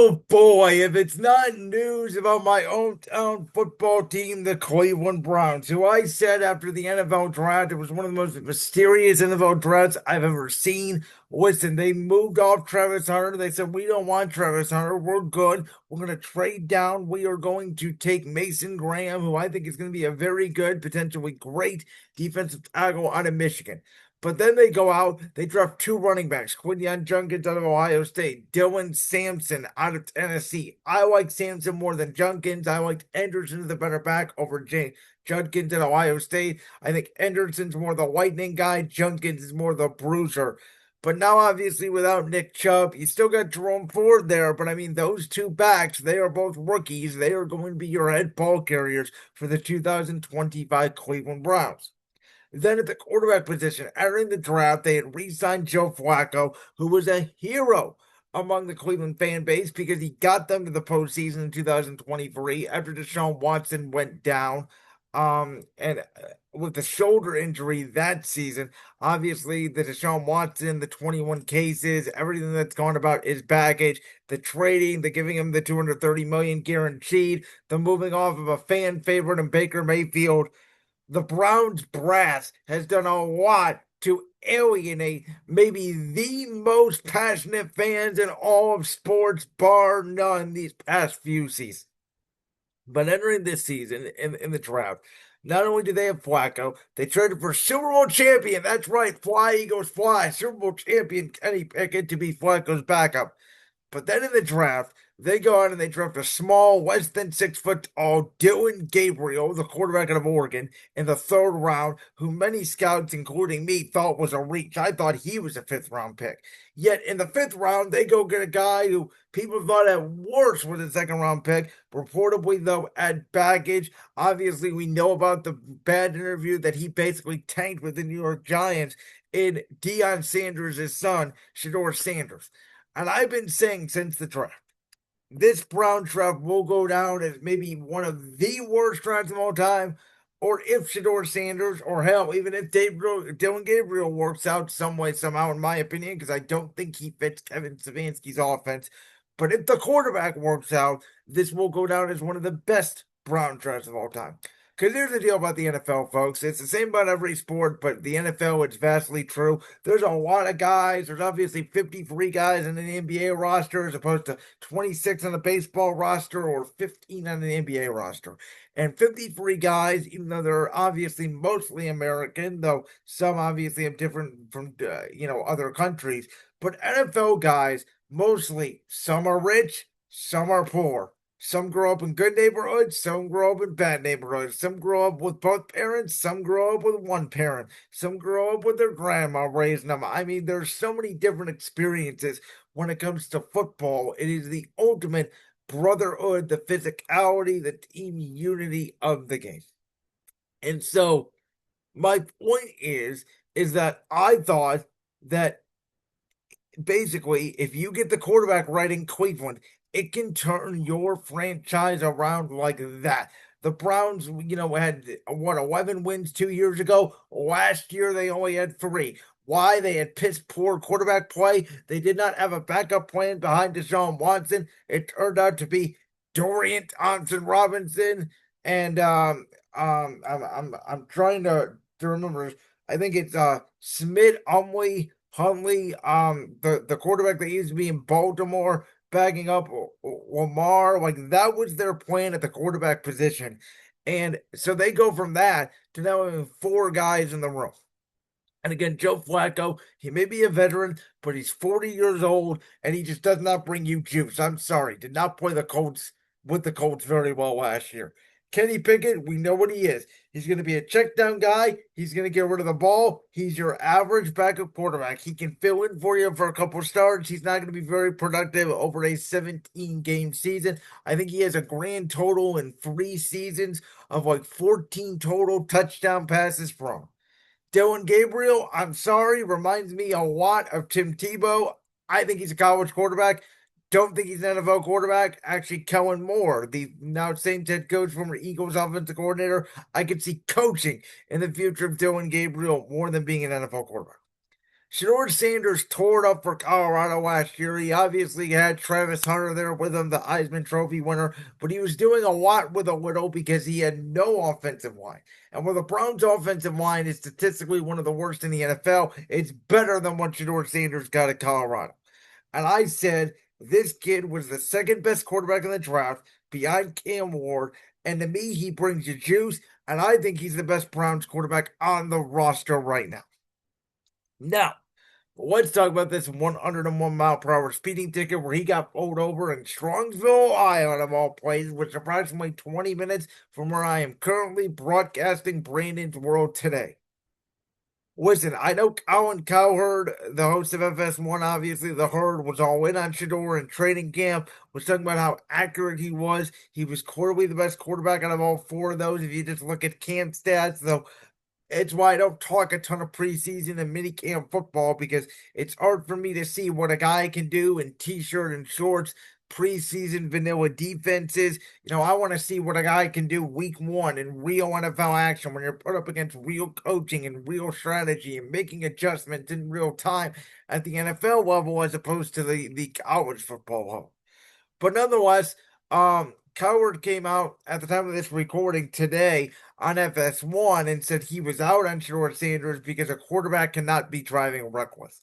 Oh boy, if it's not news about my hometown football team, the Cleveland Browns, who I said after the NFL draft, it was one of the most mysterious NFL drafts I've ever seen. Listen, they moved off Travis Hunter. They said, we don't want Travis Hunter. We're good. We're going to trade down. We are going to take Mason Graham, who I think is going to be a very good, potentially great defensive tackle out of Michigan. But then they go out, they draft two running backs, Quinyon Judkins out of Ohio State, Dylan Sampson out of Tennessee. I like Sampson more than Judkins. I liked Anderson as the better back over Judkins at Ohio State. I think Anderson's more the lightning guy. Judkins is more the bruiser. But now, obviously, without Nick Chubb, you still got Jerome Ford there. But I mean, those two backs, they are both rookies. They are going to be your head ball carriers for the 2025 Cleveland Browns. Then at the quarterback position, entering the draft, they had re-signed Joe Flacco, who was a hero among the Cleveland fan base because he got them to the postseason in 2023 after Deshaun Watson went down. And with the shoulder injury that season, obviously the Deshaun Watson, the 21 cases, everything that's gone about his baggage, the trading, the giving him the 230 million guaranteed, the moving off of a fan favorite in Baker Mayfield, the Browns brass has done a lot to alienate maybe the most passionate fans in all of sports, bar none, these past few seasons. But entering this season in the draft, not only do they have Flacco, they traded for Super Bowl champion. That's right, fly Eagles fly. Super Bowl champion Kenny Pickett to be Flacco's backup. But then in the draft, they go out and they draft a small, less than 6 foot tall Dylan Gabriel, the quarterback out of Oregon, in the third round, who many scouts, including me, thought was a reach. I thought he was a fifth round pick. Yet in the fifth round, they go get a guy who people thought at worst was a second round pick, reportedly, though, at baggage. Obviously, we know about the bad interview that he basically tanked with the New York Giants in Deion Sanders' son, Shedeur Sanders. And I've been saying since the draft, this Brown draft will go down as maybe one of the worst drafts of all time. Or if Shedeur Sanders, or hell, even if Dylan Gabriel works out some way, somehow, in my opinion, because I don't think he fits Kevin Stefanski's offense. But if the quarterback works out, this will go down as one of the best Brown drafts of all time. Because here's the deal about the NFL, folks. It's the same about every sport, but the NFL, it's vastly true. There's a lot of guys. There's obviously 53 guys in an NBA roster as opposed to 26 on the baseball roster or 15 on an NBA roster. And 53 guys, even though they're obviously mostly American, though some obviously have different from, other countries. But NFL guys, mostly, some are rich, some are poor. Some grow up in good neighborhoods, some grow up in bad neighborhoods. Some grow up with both parents, some grow up with one parent, some grow up with their grandma raising them. I mean, there's so many different experiences when it comes to football. It is the ultimate brotherhood, the physicality, the team unity of the game. And so my point is that I thought that basically, if you get the quarterback right in Cleveland, it can turn your franchise around like that. The Browns, had what, 11 wins 2 years ago. Last year, they only had three. Why? They had piss poor quarterback play. They did not have a backup plan behind Deshaun Watson. It turned out to be Dorian Thompson Robinson, and I'm trying to remember. I think it's Smith Huntley, the quarterback that used to be in Baltimore, bagging up Lamar. Like, that was their plan at the quarterback position. And so they go from that to now having four guys in the room. And again, Joe Flacco, he may be a veteran, but he's 40 years old and he just does not bring you juice. I'm sorry. Did not play the Colts with the Colts very well last year. Kenny Pickett, we know what he is. He's going to be a check down guy. He's going to get rid of the ball. He's your average backup quarterback. He can fill in for you for a couple of starts. He's not going to be very productive over a 17-game season. I think he has a grand total in 3 seasons of like 14 total touchdown passes from. Dylan Gabriel, I'm sorry, reminds me a lot of Tim Tebow. I think he's a college quarterback. Don't think he's an NFL quarterback. Actually, Kellen Moore, the now Saints head coach, former Eagles offensive coordinator, I could see coaching in the future of Dylan Gabriel more than being an NFL quarterback. Shedeur Sanders tore it up for Colorado last year. He obviously had Travis Hunter there with him, the Heisman Trophy winner, but he was doing a lot with a little because he had no offensive line. And while the Browns' offensive line is statistically one of the worst in the NFL, it's better than what Shedeur Sanders got at Colorado. And I said this kid was the second best quarterback in the draft behind Cam Ward. And to me, he brings you juice. And I think he's the best Browns quarterback on the roster right now. Now, let's talk about this 101 mile per hour speeding ticket where he got pulled over in Strongsville, Ohio, of all places, which is approximately 20 minutes from where I am currently broadcasting Brandon's World today. Listen, I know Colin Cowherd, the host of FS1, obviously the herd was all in on Shedeur in training camp, was talking about how accurate he was. He was clearly the best quarterback out of all four of those. If you just look at camp stats, though, it's why I don't talk a ton of preseason and minicamp football because it's hard for me to see what a guy can do in t-shirt and shorts, preseason vanilla defenses. I want to see what a guy can do week one in real NFL action when you're put up against real coaching and real strategy and making adjustments in real time at the NFL level as opposed to the college football level. But nonetheless, Coward came out at the time of this recording today on FS1 and said he was out on Shedeur Sanders because a quarterback cannot be driving reckless.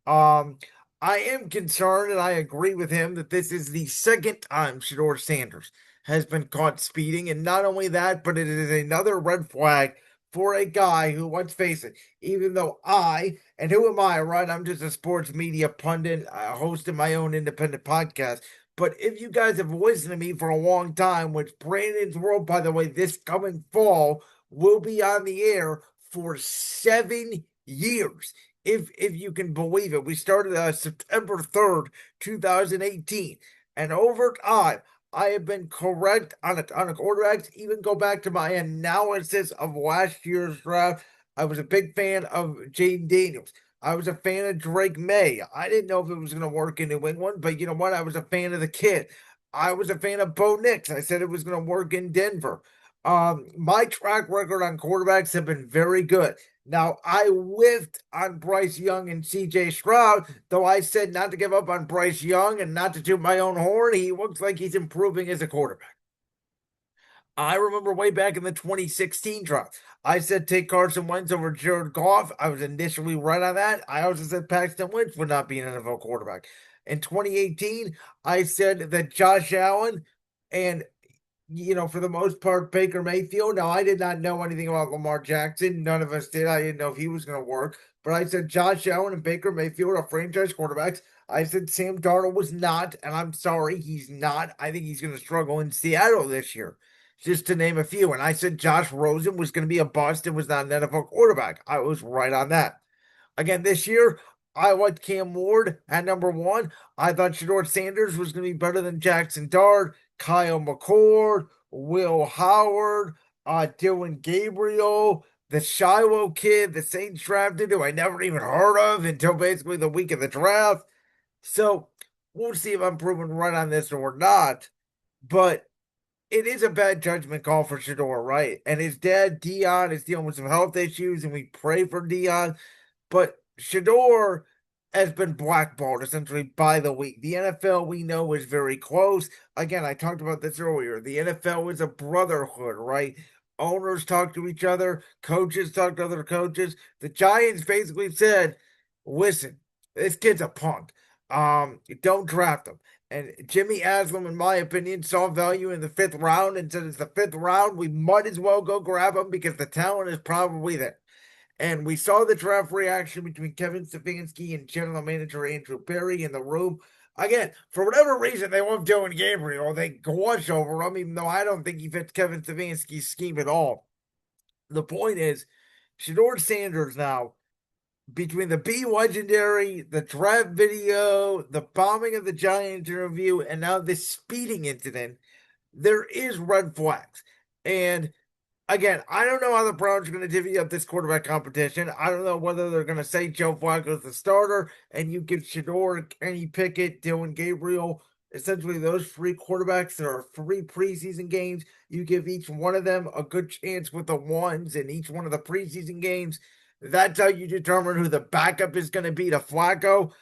Um, I am concerned, and I agree with him that this is the second time Shedeur Sanders has been caught speeding, and not only that, but it is another red flag for a guy who, let's face it, even though and who am I, right? I'm just a sports media pundit, hosting my own independent podcast. But if you guys have listened to me for a long time, which Brandon's World, by the way, this coming fall will be on the air for 7 years. If you can believe it. We started September 3rd, 2018. And over time, I have been correct on a ton of quarterbacks. Even go back to my analysis of last year's draft. I was a big fan of Jaden Daniels. I was a fan of Drake May. I didn't know if it was going to work in New England, but you know what? I was a fan of the kid. I was a fan of Bo Nix. I said it was going to work in Denver. My track record on quarterbacks have been very good. Now, I whiffed on Bryce Young and CJ Stroud, though I said not to give up on Bryce Young and not to toot my own horn. He looks like he's improving as a quarterback. I remember way back in the 2016 draft, I said take Carson Wentz over Jared Goff. I was initially right on that. I also said Paxton Lynch would not be an NFL quarterback. In 2018, I said that Josh Allen and, for the most part, Baker Mayfield. Now, I did not know anything about Lamar Jackson. None of us did. I didn't know if he was going to work. But I said Josh Allen and Baker Mayfield are franchise quarterbacks. I said Sam Darnold was not, and I'm sorry, he's not. I think he's going to struggle in Seattle this year, just to name a few. And I said Josh Rosen was going to be a bust and was not an NFL quarterback. I was right on that. Again, this year, I liked Cam Ward at number one. I thought Shedeur Sanders was going to be better than Jackson Dart, Kyle McCord, Will Howard, Dylan Gabriel, the Shiloh kid, the Saints drafted, who I never even heard of until basically the week of the draft. So we'll see if I'm proven right on this or not. But it is a bad judgment call for Shedeur, right? And his dad, Dion, is dealing with some health issues, and we pray for Dion. But Shedeur has been blackballed essentially by the league. The NFL, we know, is very close. Again, I talked about this earlier. The NFL is a brotherhood, right? Owners talk to each other, coaches talk to other coaches. The Giants basically said, listen, this kid's a punk. Don't draft him. And Jimmy Haslam, in my opinion, saw value in the fifth round and said it's the fifth round. We might as well go grab him because the talent is probably there. And we saw the draft reaction between Kevin Stefanski and general manager Andrew Berry in the room. Again, for whatever reason, they love Dylan Gabriel. They gush over him, even though I don't think he fits Kevin Stefanski's scheme at all. The point is, Shedeur Sanders now, between the Be Legendary, the draft video, the bombing of the Giants interview, and now this speeding incident, there is red flags. And again, I don't know how the Browns are going to divvy up this quarterback competition. I don't know whether they're going to say Joe Flacco's the starter and you give Shedeur, Kenny Pickett, Dylan Gabriel, essentially those three quarterbacks. There are three preseason games. You give each one of them a good chance with the ones in each one of the preseason games. That's how you determine who the backup is going to be to Flacco.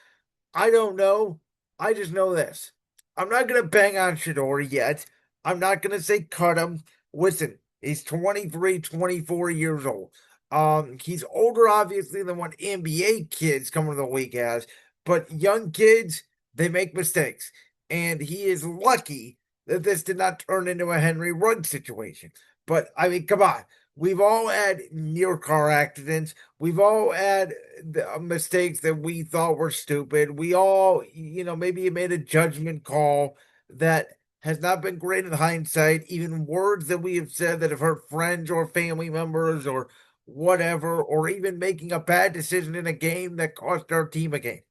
I don't know. I just know this. I'm not going to bang on Shedeur yet. I'm not going to say cut him. Listen, he's 23, 24 years old. He's older, obviously, than what NBA kids coming to the league has, but young kids, they make mistakes. And he is lucky that this did not turn into a Henry Ruggs situation. But I mean, come on. We've all had near car accidents. We've all had mistakes that we thought were stupid. We all, maybe you made a judgment call that has not been great in hindsight. Even words that we have said that have hurt friends or family members or whatever, or even making a bad decision in a game that cost our team a game.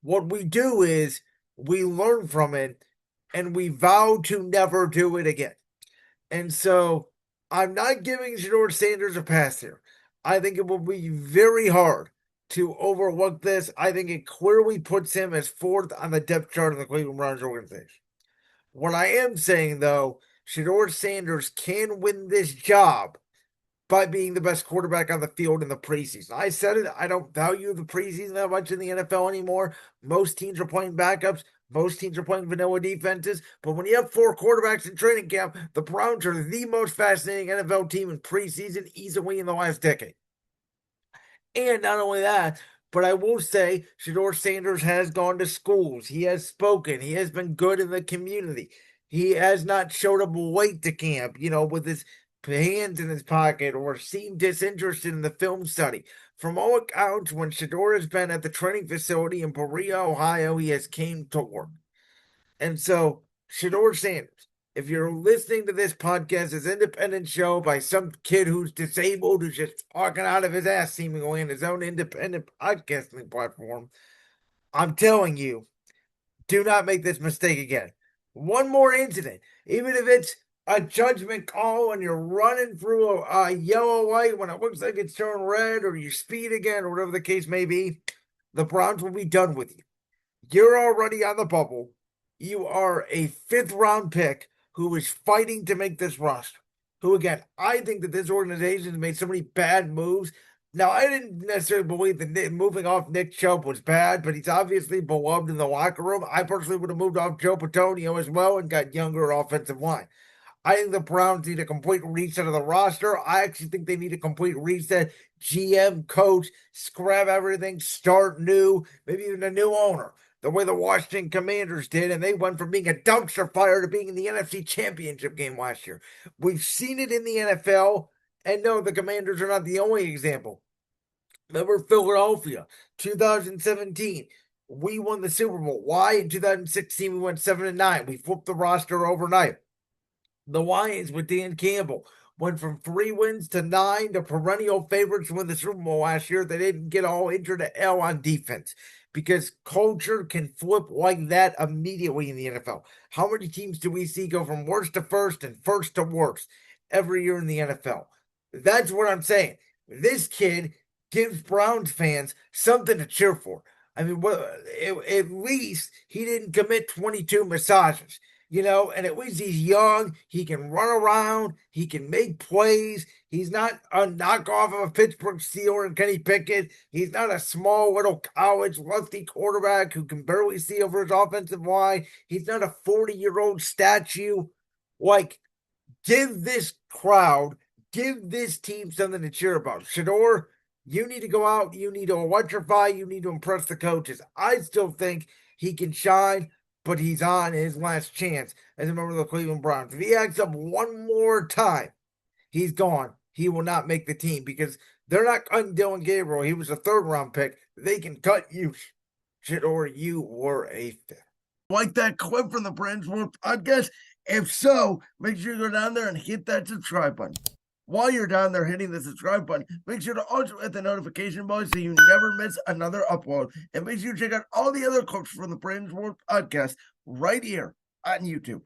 What we do is we learn from it and we vow to never do it again. And so I'm not giving Shedeur Sanders a pass here. I think it will be very hard to overlook this. I think it clearly puts him as fourth on the depth chart of the Cleveland Browns organization. What I am saying, though, Shedeur Sanders can win this job by being the best quarterback on the field in the preseason. I said it. I don't value the preseason that much in the NFL anymore. Most teams are playing backups. Most teams are playing vanilla defenses. But when you have four quarterbacks in training camp, the Browns are the most fascinating NFL team in preseason easily in the last decade. And not only that, but I will say Shedeur Sanders has gone to schools. He has spoken. He has been good in the community. He has not showed up late to camp, with his hands in his pocket or seemed disinterested in the film study. From all accounts, when Shedeur has been at the training facility in Peoria, Ohio, he has came to work. And so, Shedeur Sanders, if you're listening to this podcast, this independent show by some kid who's disabled, who's just talking out of his ass seemingly in his own independent podcasting platform, I'm telling you, do not make this mistake again. One more incident, even if it's a judgment call and you're running through a yellow light when it looks like it's turned red, or you speed again, or whatever the case may be, the Browns will be done with you. You're already on the bubble. You are a fifth round pick who is fighting to make this roster. Who, again, I think that this organization has made so many bad moves. Now, I didn't necessarily believe that moving off Nick Chubb was bad, but he's obviously beloved in the locker room. I personally would have moved off Joe Patonio as well and got younger offensive line. I think the Browns need a complete reset of the roster. I actually think they need a complete reset. GM, coach, scrap everything, start new, maybe even a new owner, the way the Washington Commanders did, and they went from being a dumpster fire to being in the NFC Championship game last year. We've seen it in the NFL, and no, the Commanders are not the only example. Remember Philadelphia, 2017. We won the Super Bowl. Why? In 2016, we went 7-9. We flipped the roster overnight. The Lions with Dan Campbell went from 3 wins to 9 to perennial favorites to win the Super Bowl last year. They didn't get all injured to L on defense because culture can flip like that immediately in the NFL. How many teams do we see go from worst to first and first to worst every year in the NFL? That's what I'm saying. This kid gives Browns fans something to cheer for. I mean, at least he didn't commit 22 massages. And at least he's young. He can run around. He can make plays. He's not a knockoff of a Pittsburgh Steeler and Kenny Pickett. He's not a small little college lusty quarterback who can barely see over his offensive line. He's not a 40-year-old statue. Give this crowd, give this team something to cheer about. Shedeur, you need to go out. You need to electrify. You need to impress the coaches. I still think he can shine, but he's on his last chance as a member of the Cleveland Browns. If he acts up one more time, he's gone. He will not make the team because they're not cutting Dylan Gabriel. He was a third-round pick. They can cut you, Shedeur. You were a fifth. Like that clip from the Brand's World podcast? If so, make sure you go down there and hit that subscribe button. While you're down there hitting the subscribe button, make sure to also hit the notification bell so you never miss another upload. And make sure you check out all the other clips from the Brand's World podcast right here on YouTube.